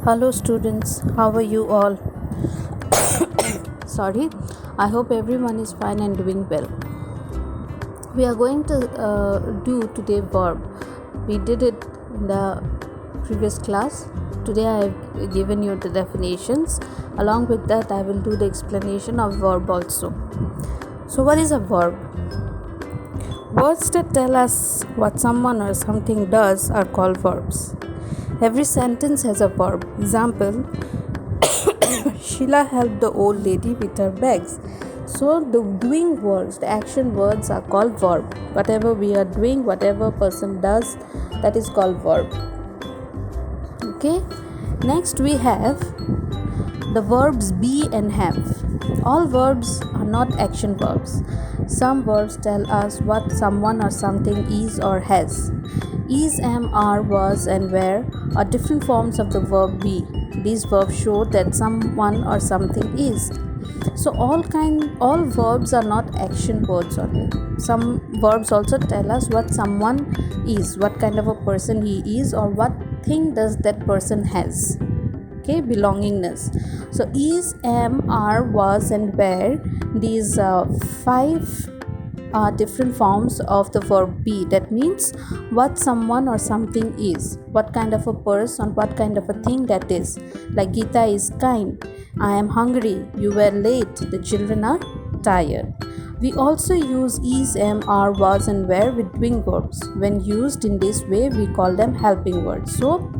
Hello students, how are you all? Sorry, I hope everyone is fine and doing well. We are going to do today verb. We did it in the previous class. Today I have given you the definitions. Along with that, I will do the explanation of verb also. So what is a verb? Words that tell us what someone or something does are called verbs. Every sentence has a verb. Example, Sheila helped the old lady with her bags. So the doing words, the action words are called verb. Whatever we are doing, whatever person does, that is called verb. Okay. Next we have the verbs be and have. All verbs are not action verbs. Some verbs tell us what someone or something is or has. Is, am, are, was, and were are different forms of the verb be. These verbs show that someone or something is. So all verbs are not action words only. Some verbs also tell us what someone is, what kind of a person he is, or what thing does that person has. Okay, belongingness. So is, am, are, was, and were, these five are different forms of the verb be. That means what someone or something is, what kind of a person, what kind of a thing that is. Like Gita is kind, I am hungry, you were late, the children are tired. We also use is, am, are, was, and were with doing verbs. When used in this way, we call them helping words. So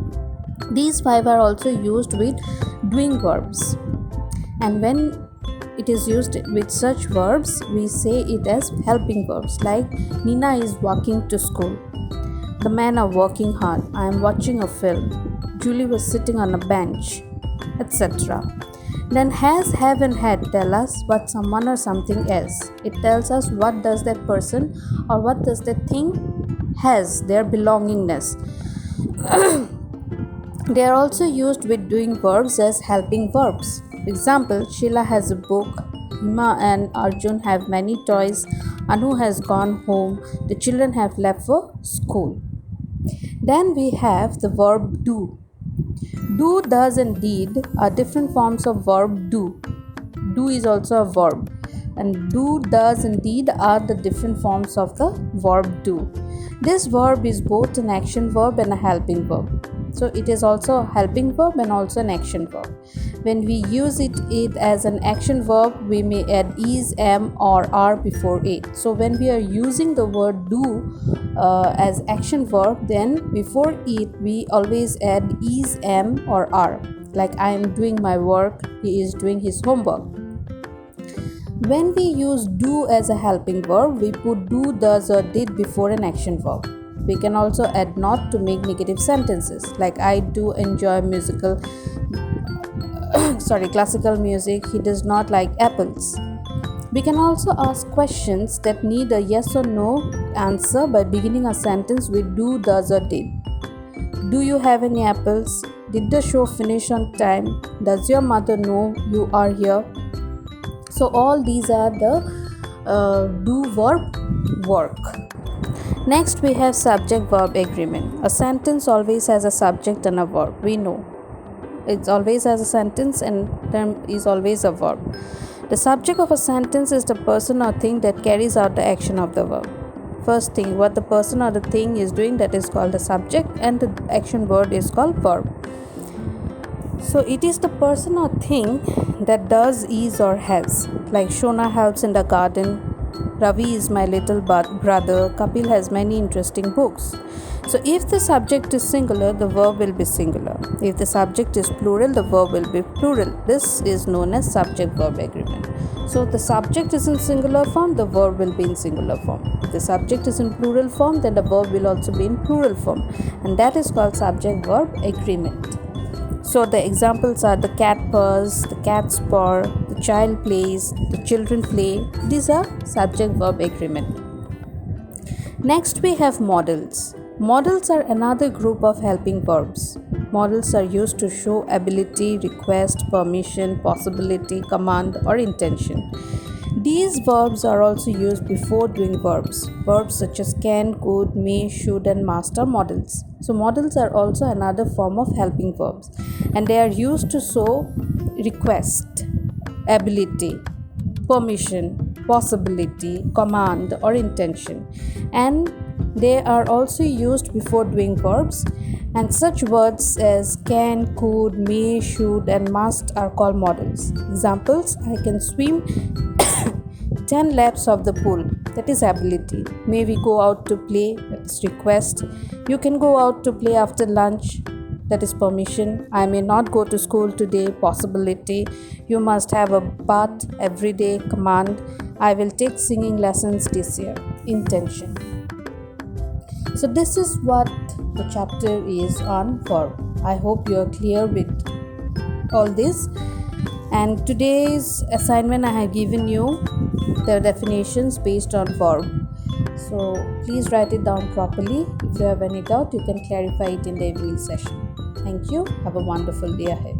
these five are also used with doing verbs, and when it is used with such verbs, we say it as helping verbs. Like Nina is walking to school, the men are working hard, I am watching a film, Julie was sitting on a bench, etc. Then has, have, and had tell us what someone or something is. It tells us what does that person or what does that thing has, their belongingness. They are also used with doing verbs as helping verbs. Example, Sheila has a book, Hima and Arjun have many toys, Anu has gone home, the children have left for school. Then we have the verb do. Do, does, and did are different forms of verb do. Do is also a verb, and do, does, and did are the different forms of the verb do. This verb is both an action verb and a helping verb. So it is also a helping verb and also an action verb. When we use it as an action verb, we may add is, am, or are before it. So when we are using the word do as action verb, then before it we always add is, am, or are. Like I am doing my work, he is doing his homework. When we use do as a helping verb, we put do, does, or did before an action verb. We can also add not to make negative sentences, like I do enjoy classical music, he does not like apples. We can also ask questions that need a yes or no answer by beginning a sentence with do, does, or did. Do you have any apples? Did the show finish on time? Does your mother know you are here? So all these are the do verb work. Next we have subject-verb agreement. A sentence always has a subject and a verb. We know it always has a sentence and term is always a verb. The subject of a sentence is the person or thing that carries out the action of the verb. First thing, what the person or the thing is doing, that is called the subject, and the action word is called verb. So it is the person or thing that does, is, or has. Like Shona helps in the garden, Ravi is my little brother, Kapil has many interesting books. So if the subject is singular, the verb will be singular. If the subject is plural, the verb will be plural. This is known as subject-verb agreement. So if the subject is in singular form, the verb will be in singular form. If the subject is in plural form, then the verb will also be in plural form. And that is called subject-verb agreement. So the examples are the cat purrs, the cat's purr, the child plays, the children play. These are subject-verb agreement. Next we have modals. Modals are another group of helping verbs. Modals are used to show ability, request, permission, possibility, command, or intention. These verbs are also used before doing verbs. Verbs such as can, could, may, should, and must are modals. So modals are also another form of helping verbs. and they are used to show request, ability, permission, possibility, command, or intention. And they are also used before doing verbs, and such words as can, could, may, should, and must are called modals. Examples: I can swim 10 laps of the pool, that is ability. May we go out to play, that's request. You can go out to play after lunch, that is permission. I may not go to school today, possibility. You must have a bath every day, command. I will take singing lessons this year, intention. So this is what the chapter is on verb. I hope you are clear with all this. And today's assignment, I have given you the definitions based on verb. So please write it down properly. If you have any doubt, you can clarify it in the evening session. Thank you. Have a wonderful day ahead.